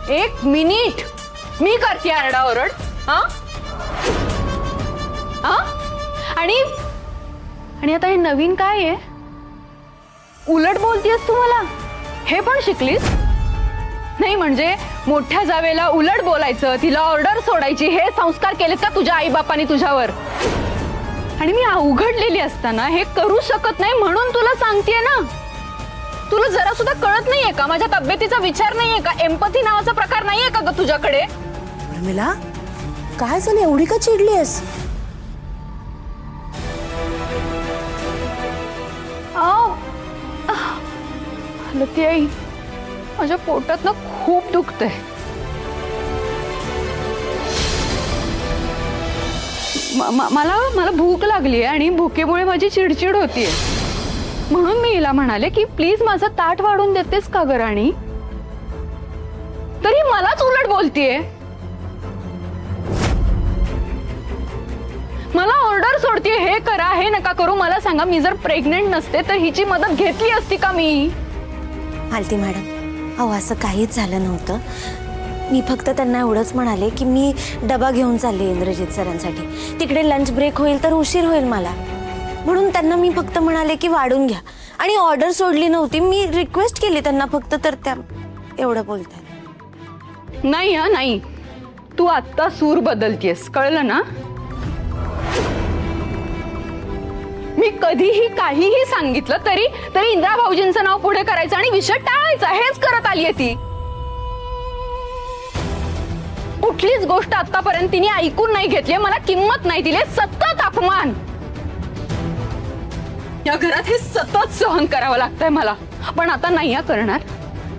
एक मिनिट मी करते आरडाओरड. हा हा आणि आणि आता हे नवीन काय आहे? उलट बोलतीयस तू मला? हे पण शिकलीस? नाही म्हणजे मोठ्या जावेला उलट बोलायचं, तिला ऑर्डर सोडायची, हे संस्कार केलेत का तुझ्या आई बापांनी तुझ्यावर? आणि मी अवघडलेली असताना हे करू शकत नाही म्हणून तुला सांगतेय ना. तुला जरा सुद्धा कळत नाहीये का? माझ्या तब्येतीचा विचार नाहीये का? एम्पथी नावाचा प्रकार नाहीये का ग तुझ्याकडे? उर्मिला, काय झालं? एवढी का चिडलीस? लती आई, माझ्या पोटात ना खूप दुखतंय. मला भूक लागली आहे आणि भुकेमुळे माझी चिडचिड होतीये. म्हणून मी हिला म्हणाले की प्लीज माझं ताट वाढून देतेस का ग राणी? तरी मलाच उलट बोलतीये. मला ऑर्डर सोडतीये, हे करा हे नका करू. मला सांगा, मी जर प्रेग्नेंट नसते तर हिची मदत घेतली असती का मी? मालती मॅडम, अहो असं काहीच झालं नव्हतं. मी फक्त त्यांना एवढंच म्हणाले की मी डबा घेऊन चालले इंद्रजित सरांसाठी. तिकडे लंच ब्रेक होईल तर उशीर होईल मला, म्हणून त्यांना मी फक्त म्हणाले की वाढून घ्या. आणि ऑर्डर सोडली नव्हती, मी रिक्वेस्ट केली त्यांना फक्त. तर त्या एवढं बोलतात. नाही हा नाही, तू आत्ता सूर बदलतीयस, कळलं ना? मी कधीही काहीही सांगितलं तरी इंदिरा भाऊजींचं नाव पुढे करायचं आणि विषय टाळायचा, हेच करत आलीये ती. कुठलीच गोष्ट आतापर्यंत तिने ऐकून नाही घेतली, मला किंमत नाही दिली. सतत अपमान. या घरात हे सतत सहन करावं लागतंय मला. पण आता नाही करणार.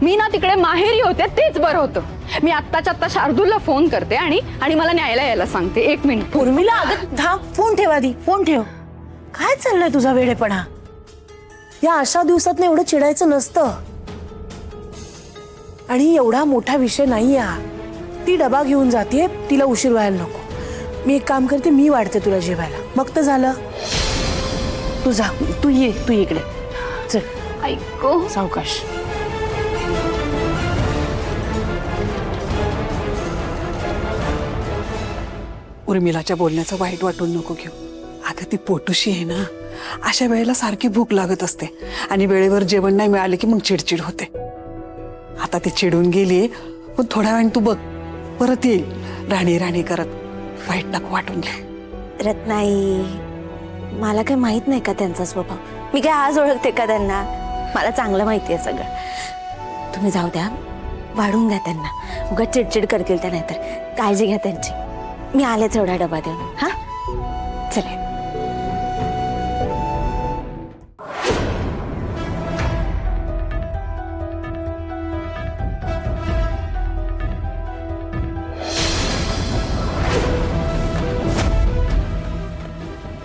मी ना तिकडे माहेरी होते तेच बरं होतं. मी आत्ताच्या आत्ता शार्दूलला फोन करते आणि मला न्यायला यायला सांगते. 1 मिनिट. उर्मिला, अगं थांब, फोन ठेव आधी, फोन ठेव. काय चाललंय तुझा वेडेपणा? या अशा दिवसात एवढं चिडायचं नसतं. आणि एवढा मोठा विषय नाही हा. ती डबा घेऊन जाते, तिला उशीर व्हायला नको. मी एक काम करते, मी वाढते तुला जेवायला, मग तर झालं. तू जा, तू ये इकडे. चल ऐको सावकाश. उर्मिलाच्या बोलण्याचं वाईट वाटून नको घेऊ. अगं ती पोटुशी आहे ना, अशा वेळेला सारखी भूक लागत असते आणि वेळेवर जेवण नाही मिळाले की मग चिडचिड होते. आता ती चिडून गेली, पण थोड्या वेळ तू बघ, परत येईल राणी राणी करत. वाईट नको वाटून घे. रत्नाई, मला काय माहित नाही का त्यांचा स्वभाव? मी काय आज ओळखते का त्यांना? मला चांगलं माहिती आहे सगळं. तुम्ही जाऊ द्या, वाढून द्या त्यांना. उगाच चिडचिड करतील त्या, नाहीतर. काळजी घ्या त्यांची. मी आलेच एवढा डबा देऊन. हा चले.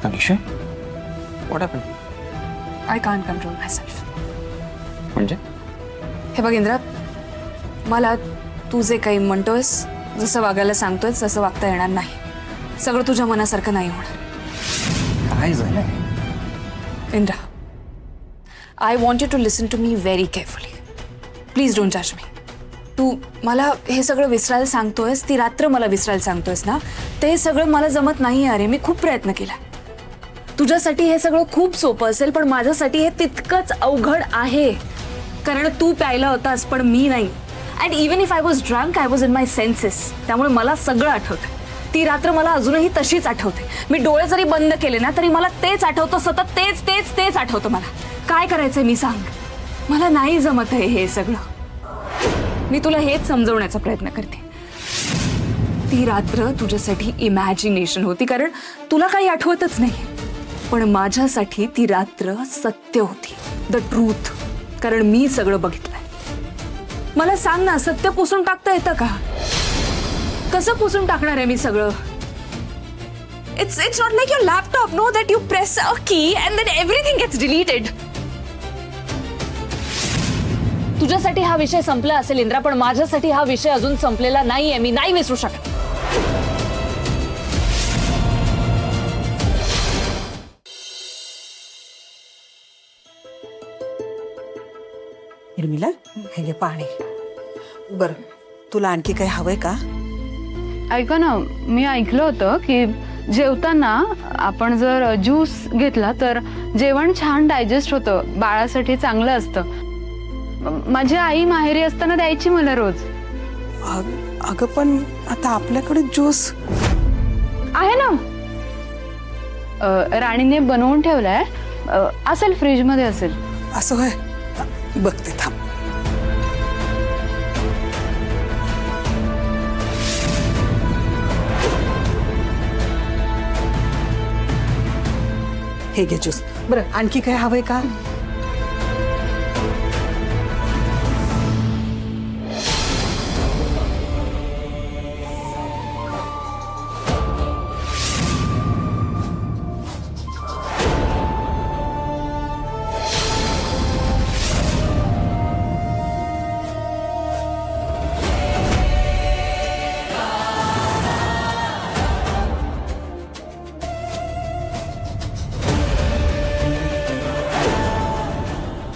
Alisha, what happened? I can't control myself. म्हणजे? हे बघ इंद्रा, मला तू जे काही म्हणतोयस, जसं वागायला सांगतोयस तसं वागता येणार नाही. सगळं तुझ्या मनासारखं नाही होणार. काय झालं? Indra, I want you to listen to me very carefully. Please don't जज मी. तू मला हे सगळं विसरायला सांगतोयस, ती रात्र मला विसरायला सांगतोयस ना, ते सगळं मला जमत नाही. अरे मी खूप प्रयत्न केला. तुझ्यासाठी हे सगळं खूप सोपं असेल, पण माझ्यासाठी हे तितकंच अवघड आहे. कारण तू प्यायला होतास पण मी नाही. And even if I was drunk, I was in my census. त्यामुळे मला सगळं आठवतं. ती रात्र मला अजूनही तशीच आठवते. मी डोळे जरी बंद केले ना तरी मला तेच आठवतं. सतत तेच तेच तेच आठवतं. मला काय करायचंय मी सांग? मला नाही जमत आहे हे सगळं. मी तुला हेच समजवण्याचा प्रयत्न करते. ती रात्र तुझ्यासाठी इमॅजिनेशन होती, कारण तुला काही आठवतच नाही. पण माझ्यासाठी ती रात्र सत्य होती, द ट्रूथ. कारण मी सगळं बघितलंय. मला सांग ना, सत्य पुसून टाकता येतं का? कसं पुसून टाकणार आहे मी सगळं? It's not like your laptop, no, that you press a key and then everything gets deleted. तुझ्यासाठी हा विषय संपला असेल इंद्रा, पण माझ्यासाठी हा विषय अजून संपलेला नाहीये. मी नाही विसरू शकत. उर्मिला, हे घे पाणी. बरं, तुला आणखी काही हवंय का? ऐका ना, मी ऐकलं होतं की जेवताना आपण जर ज्यूस घेतला तर जेवण छान डायजेस्ट होतं, बाळासाठी चांगलं असतं. माझी आई माहेरी असताना द्यायची मला रोज. अगं पण आता आपल्याकडे ज्यूस आहे ना, राणीने बनवून ठेवलाय, असेल फ्रीजमध्ये असेल. असं होय, बघते थांब. हे घे ज्यूस. बरं आणखी काय हवंय का?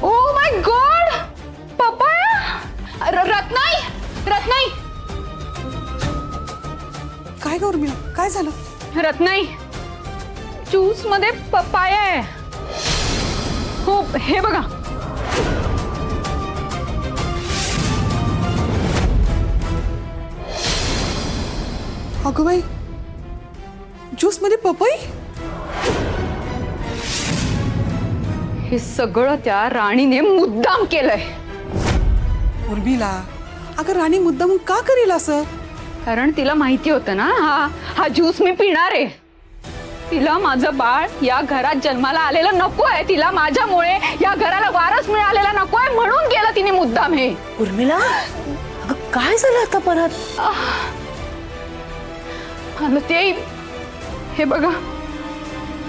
Oh my God, papaya! रत्नाई, रत्नाई, काय गं उर्मिला, काय झालं? रत्नाई, ज्यूस मध्ये पपाया आहे. हो, हे बघा. अगं बाई, ज्यूस मध्ये पपई? हे सगळं त्या राणीने मुद्दाम केलंय. उर्मिला, अगं राणी मुद्दाम का करेल असं? कारण तिला माहिती होतं ना, हा ज्यूस मी पिणार आहे. तिला माझं बाळ या घरात जन्माला आलेलं नकोय, तिला माझ्यामुळे या घराला वारस मिळालेला नकोय, म्हणून केलं तिने मुद्दाम हे. उर्मिला, अगं काय झालं आता परत? आणि ते हे बघा,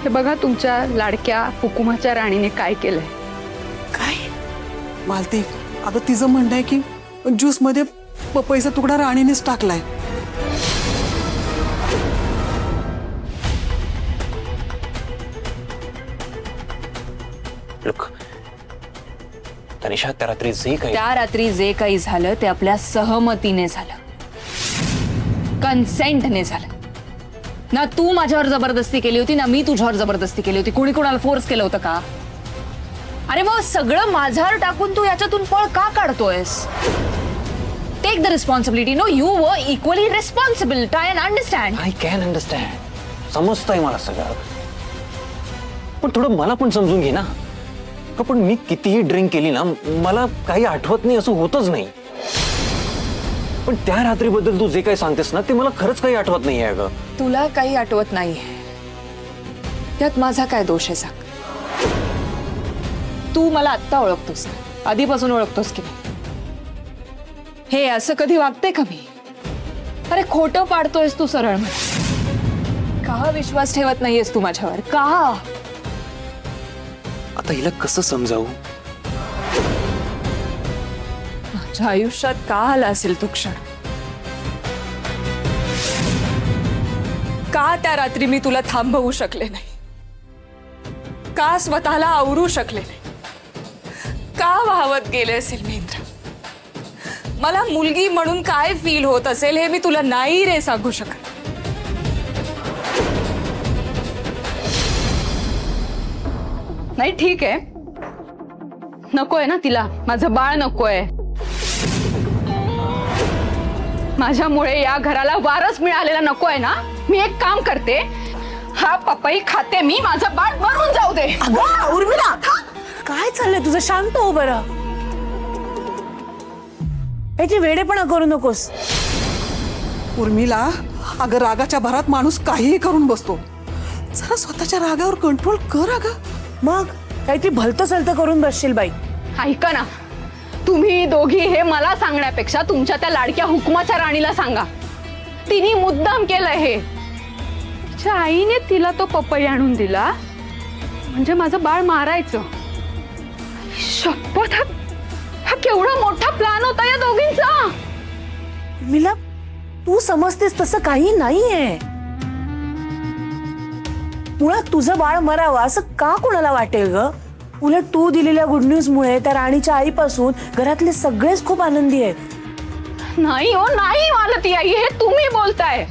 हे बघा तुमच्या लाडक्या हुकुमाच्या राणीने काय केलंय. काय मालती, अगं तिचं म्हणणं आहे की ज्यूस मध्ये पपईचा तुकडा राणीनेच टाकलाय. लुक तनिषा, त्या रात्री जे काही त्या रात्री जे काही झालं ते आपल्या सहमतीने झालं, कन्सेंटने झालं ना. तू माझ्यावर जबरदस्ती केली होती ना मी तुझ्यावर जबरदस्ती केली होती. कोणी कोणाला फोर्स केलं होतं का? अरे मग सगळं माझ्यावर टाकून तू याच्यातून पळ का काढतोयस? Take the responsibility. No, you were equally responsible. Try and understand. I can understand, समजतंय मला सगळं, पण थोडं मला पण समजून घे ना. पण मी कितीही ड्रिंक केली ना, मला काही आठवत नाही असं होतच नाही. पण त्या रात्रीबद्दल तू जे काही सांगतेस ना, ते मला खरंच काही आठवत नाही आहे. अगं तुला काही आठवत नाहीये त्यात माझा काय दोष आहे सांग? तू मला आत्ता ओळखतोस, आधीपासून ओळखतोस की नाही? हे असं कधी वागते का मी? अरे खोटं पाडतोयस तू सरळ मला. का विश्वास ठेवत नाहीयेस तू माझ्यावर? का? आता हिला कसं समजावू? माझ्या आयुष्यात का आला असेल तो क्षण? का त्या रात्री मी तुला थांबवू शकले नाही? का स्वतःला आवरू शकले नाही? का वाहवत गेले असेल मी इंद्र? मला मुलगी म्हणून काय फील होत असेल हे मी तुला नाही रे सांगू शकत. नाही ठीक आहे, नकोय ना तिला माझं बाळ, नकोय. माझ्यामुळे या घराला वारस मिळालेला नकोय ना. मी एक काम करते, हा पपई खाते मी, माझं बाळ मरून जाऊ दे. अगं उर्मिला, काय चाललंय तुझं? शांत हो बरं. याची वेडेपणा करू नकोस. उर्मिला, अगं रागाच्या भरात माणूस काहीही करून बसतो. जरा स्वतःच्या रागावर कंट्रोल कर. अगं मग काहीतरी भलतं सलतं करून बसशील बाई. ऐका ना, तुम्ही दोघी हे मला सांगण्यापेक्षा तुमच्या त्या लाडक्या हुकुमाच्या राणीला सांगा. तिने मुद्दाम केलंय हे. तिच्या आईने तिला तो पपई आणून दिला म्हणजे माझं बाळ मारायचं. शपथ, हा केवढा मोठा प्लॅन होता या दोघींचा. उर्मिला, तू समजतेस तसं काही नाहीये. मुळात तुझं बाळ मरावं असं का कोणाला वाटेल ग? उलट तू दिलेल्या गुड न्यूज मुळे त्या राणीच्या आईपासून घरातले सगळेच खूप आनंदी आहेत. नाही हो नाही मालती आई, हे तुम्ही बोलताय.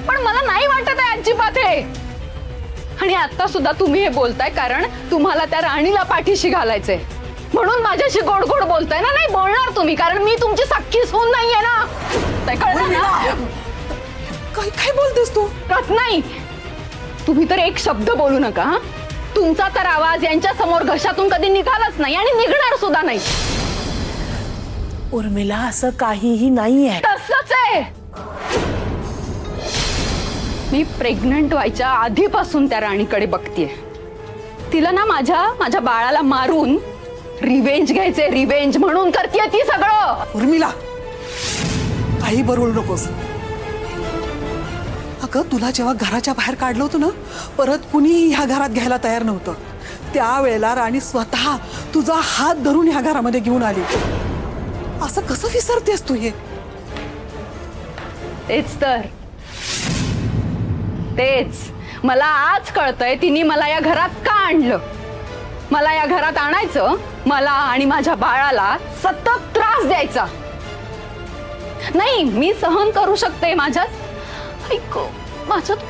पण मला नाही वाटत आहे अजिबात हे. आणि आता सुद्धा तुम्ही हे बोलताय कारण तुम्हाला त्या राणीला पाठीशी घालायचंय म्हणून माझ्याशी गोड गोड बोलताय ना. नाही बोलणार तुम्ही कारण मी तुमची सख्खी सून नाहीये ना. ते कळलं ना? काय काय बोलतेस तू? नाही तुम्ही तर एक शब्द बोलू नका. हा तुमचा तर आवाज यांच्या समोर घशातून कधी निघालाच नाही आणि निघणार सुद्धा नाही. उर्मिला असं काहीही नाहीये. तसंच आहे. मी प्रेग्नंट व्हायच्या आधीपासून त्या राणीकडे बघतीये. तिला ना माझ्या बाळाला मारून रिवेंज घ्यायचे, रिवेंज म्हणून करतीये ती सगळं. उर्मिला काही बरोळ नकोस. अगं तुला जेव्हा घराच्या बाहेर काढलं होतं ना, परत कुणीही ह्या घरात घ्यायला तयार नव्हतं. त्यावेळेला राणी स्वतः तुझा हात धरून ह्या घरामध्ये घेऊन आली. असं कसं विसरतेस तू हे? तेच मला आज कळतंय तिने मला या घरात का आणलं. मला या घरात आणायचं मला आणि माझ्या बाळाला सतत त्रास द्यायचा. नाही मी सहन करू शकते. माझ्यात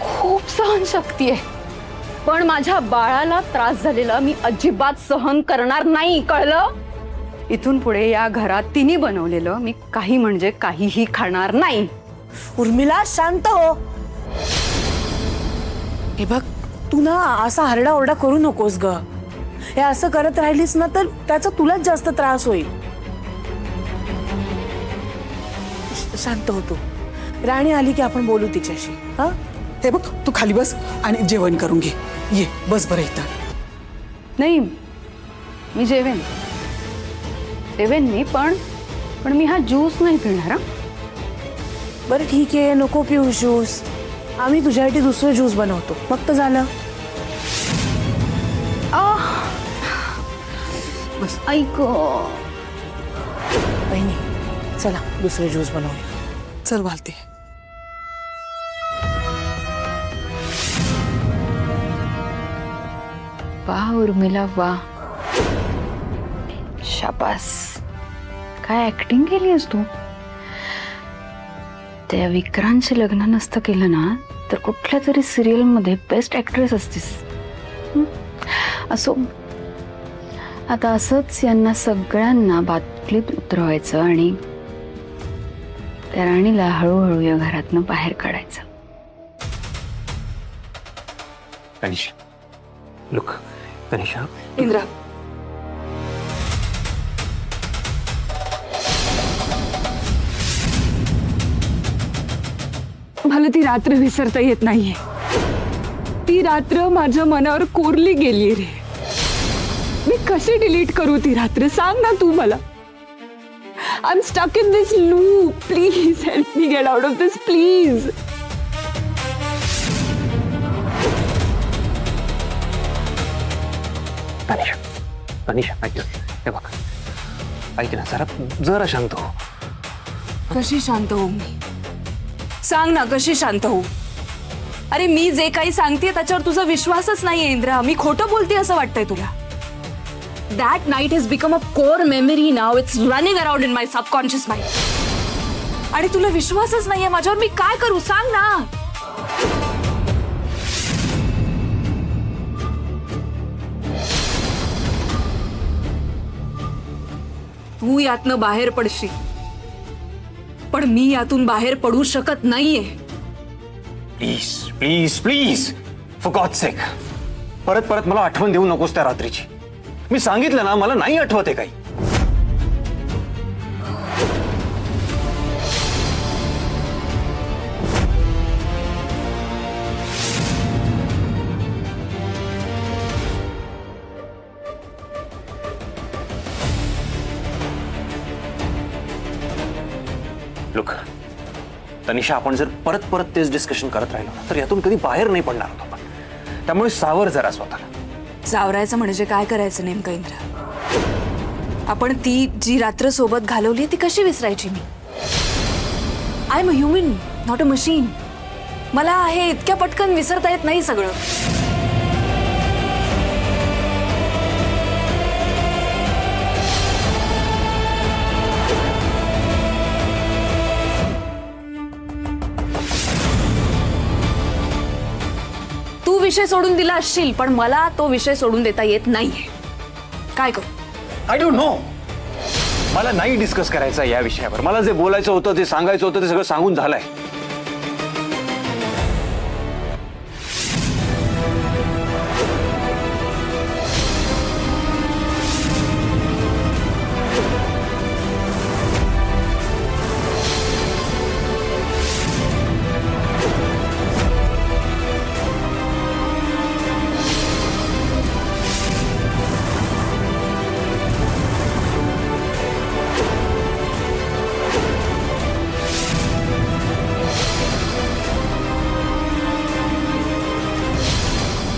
खूप सहनशक्ती आहे. पण माझ्या बाळाला त्रास झालेला मी अजिबात सहन करणार नाही. कळलं? इथून पुढे या घरात तिने बनवलेलं मी काही म्हणजे काहीही खाणार नाही. उर्मिला शांत हो. हे बघ तू ना असा हरडाओरडा करू नकोस ग. हे असं करत राहिलीस ना तर त्याचा तुलाच जास्त त्रास होईल. शांत हो तू. राणी आली की आपण बोलू तिच्याशी. हा हे बघ तू खाली बस आणि जेवण करून घे. ये बस बरं इथं. नाही मी जेवेन मी पण मी हा ज्यूस नाही पिणार. हा बरं ठीक आहे नको पिऊ ज्यूस. आम्ही तुझ्यासाठी दुसरं ज्यूस बनवतो मग तर झालं. बस ऐक बहिणी चला दुसरं ज्यूस बनवूया. चल वालते. वा उर्मिला वा. शाबास. काय ऍक्टिंग केली आहेस तू. त्या विक्रांतशी लग्न नसतं केलं ना तर कुठल्या तरी सिरियल मध्ये बेस्ट ऍक्ट्रेस असतीस. असो आता असंच यांना सगळ्यांना बाटलीत उतरवायचं आणि त्या राणीला हळूहळू या घरातनं बाहेर काढायचं. तनिषा लुक. तनिषा इंद्रा मला ती रात्र विसरता येत नाहीये. ती रात्र माझ्या मनावर कोरली गेली रे. मी कशी डिलीट करू ती रात्र सांग ना तू मला. I am stuck in this loop. Please help me get out of this please. Tanisha ऐक ना. हे बघ ऐक ना जरा शांत हो. कशी शांत होऊ मी. सांग ना कशी शांत होऊ. अरे मी जे काही सांगते त्याच्यावर तुझा विश्वासच नाहीये इंद्रा. मी खोटं बोलते असं वाटतंय तुला. That night has become a core memory now. It's running around in my subconscious mind. आणि तुला विश्वासच नाहीये माझ्यावर. मी काय करू सांग ना. तू यातनं बाहेर पडशील पण मी यातून बाहेर पडू शकत नाहीये. Please please please for God sake परत मला आठवण देऊ नकोस त्या रात्रीची. मी सांगितलं ना मला नाही आठवत आहे काही. लुक तनिषा आपण जर परत तेच डिस्कशन करत राहिलो ना तर यातून कधी बाहेर नाही पडणार आहोत आपण. त्यामुळे सावर जरा स्वतःला. सावरायचं म्हणजे काय करायचं नेमकं इंद्रा. आपण ती जी रात्र सोबत घालवली ती कशी विसरायची मी. I am a human not a machine. मला हे इतक्या पटकन विसरता येत नाही सगळं. विषय सोडून दिला असशील, पण मला तो विषय सोडून देता येत नाहीये. काय करू? I don't know. मला नाही डिस्कस करायचं या विषयावर. मला जे बोलायचं होतं, जे सांगायचं होतं, ते सगळं सांगून झालंय.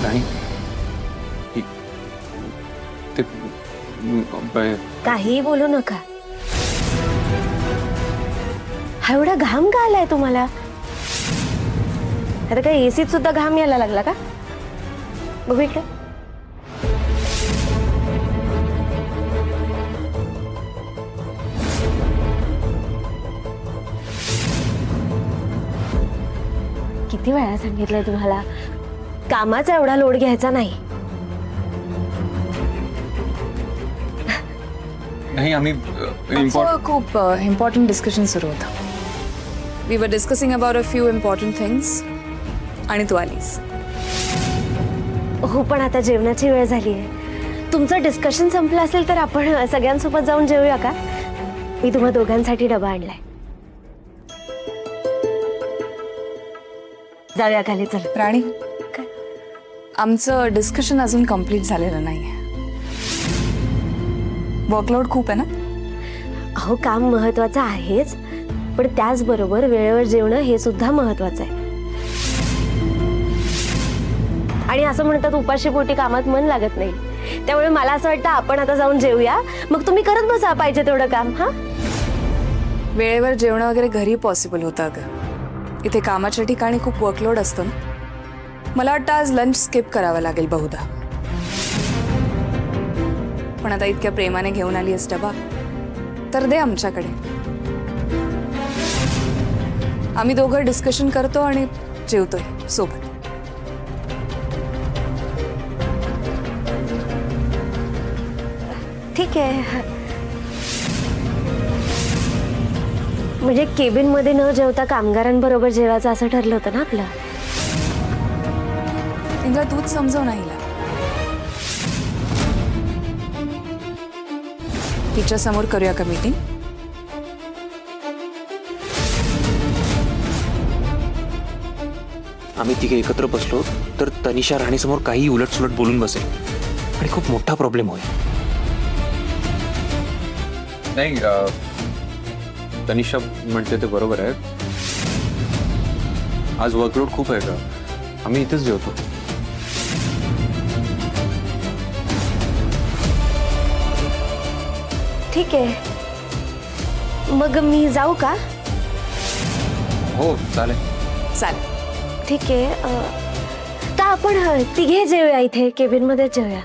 राणी, ते काही बोलू नका. हा एवढा घाम का आलाय तुम्हाला? आता काय एसीत सुद्धा घाम यायला लागला का? बघू इकडे. किती वेळा सांगितलंय तुम्हाला, कामाचा एवढा लोड घ्यायचा नाही. नाही, आम्ही आमचं खूप इम्पॉर्टंट डिस्कशन सुरू होतं. We were discussing about a few important things आणि तू आलीस. हो, पण आता जेवणाची वेळ झाली आहे. तुमचं डिस्कशन संपलं असेल तर आपण सगळ्यांसोबत जाऊन जेवूया का? मी तुम्हा दोघांसाठी डबा आणलाय. जाऊया खाली, चल. राणी, आमचं डिस्कशन अजून कम्प्लीट झालेलं नाहीये. वर्कलोड खूप आहे ना? अहो, काम महत्वाचं आहेच, पण त्याचबरोबर वेळेवर जेवणं हे सुद्धा महत्वाचं आहे. आणि असं म्हणतात उपाशी पोटी कामात मन लागत नाही. त्यामुळे मला असं वाटतं आपण आता जाऊन जेवूया, मग तुम्ही करत बसा पाहिजे तेवढं काम. हा, वेळेवर जेवण वगैरे घरी पॉसिबल होतं अगं. इथे कामाच्या ठिकाणी खूप वर्कलोड असतो ना. मला वाटतं आज लंच स्किप करावा लागेल बहुधा. पण आता इतक्या प्रेमाने घेऊन आली आहेस डबा, तर दे आमच्याकडे. आम्ही दोघं डिस्कशन करतो आणि जेवतोय सोबत. ठीक आहे. म्हणजे केबिन मध्ये न जेवता कामगारांबरोबर जेवायचं असं ठरलं होतं ना आपलं. इंद्रा, तूच समजव ना हिला. तिच्या समोर करूया का मीटिंग? आम्ही तिघे एकत्र बसलो तर तनिषा राणीसमोर काही उलटसुलट बोलून बसेल आणि खूप मोठा प्रॉब्लेम होईल. नाही, तनिषा म्हणते ते बरोबर आहे. आज वर्कलोड खूप आहे का? आम्ही इथेच जेवतो. ठीक आहे, मग मी जाऊ का? हो, चालेल. चालेल. ठीक आहे. तर आपण तिघे जेवूया, इथे केबिन मध्ये जेवूया.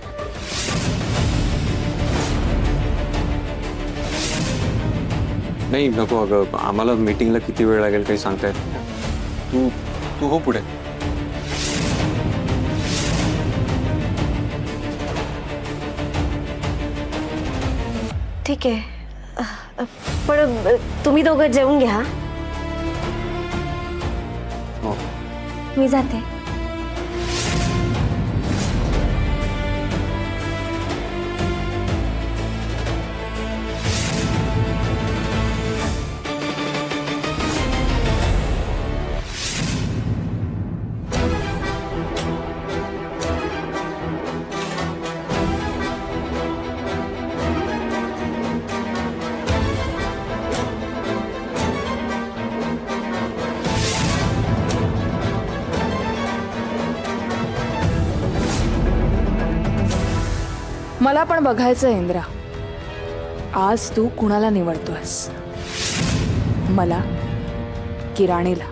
नाही, नको अगं. आम्हाला मीटिंगला किती वेळ लागेल काही सांगता येत नाही. तू हो पुढे. ठीक आहे, पण तुम्ही दोघं जेवून घ्या. हो. मी जाते. मला पण बघायचं इंद्रा, आज तू कुणाला निवडतोयस, मला की राणीला?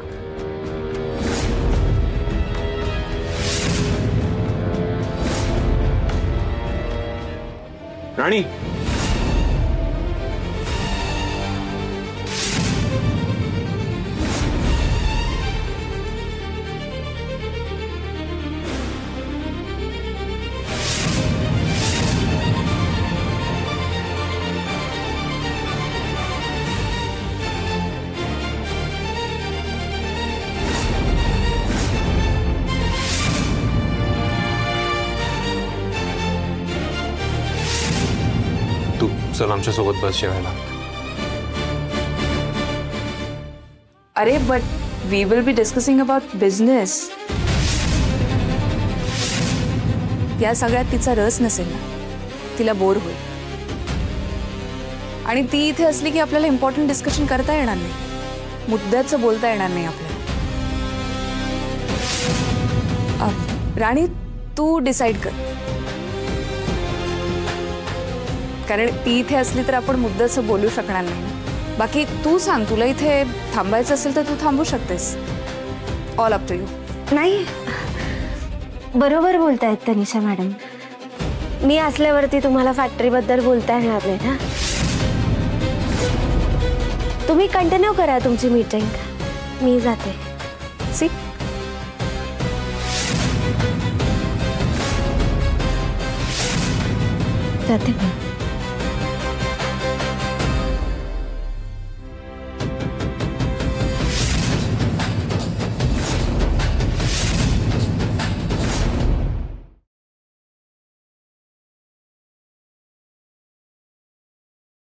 राणी, चल आमच्यासोबत बस जेवायला. अरे but we will be discussing about business. या सगळ्यात तिचा रस नसेल ना, तिला बोर होईल. आणि ती इथे असली की आपल्याला इम्पॉर्टंट डिस्कशन करता येणार नाही, मुद्द्याचं बोलता येणार नाही आपल्याला. राणी, तू डिसाईड कर, कारण ती इथे असली तर आपण मुद्द्याचं बोलू शकणार नाही. बाकी तू सांग, तुला इथे थांबायचं असेल तर तू थांबू शकतेस. All up to you. नाही, बरोबर बोलतायत तनिषा मॅडम. मी असल्यावरती तुम्हाला फॅक्टरीबद्दल बोलता येणार नाही ना. तुम्ही कंटिन्यू करा तुमची मीटिंग, मी जाते. सी, जाते मी.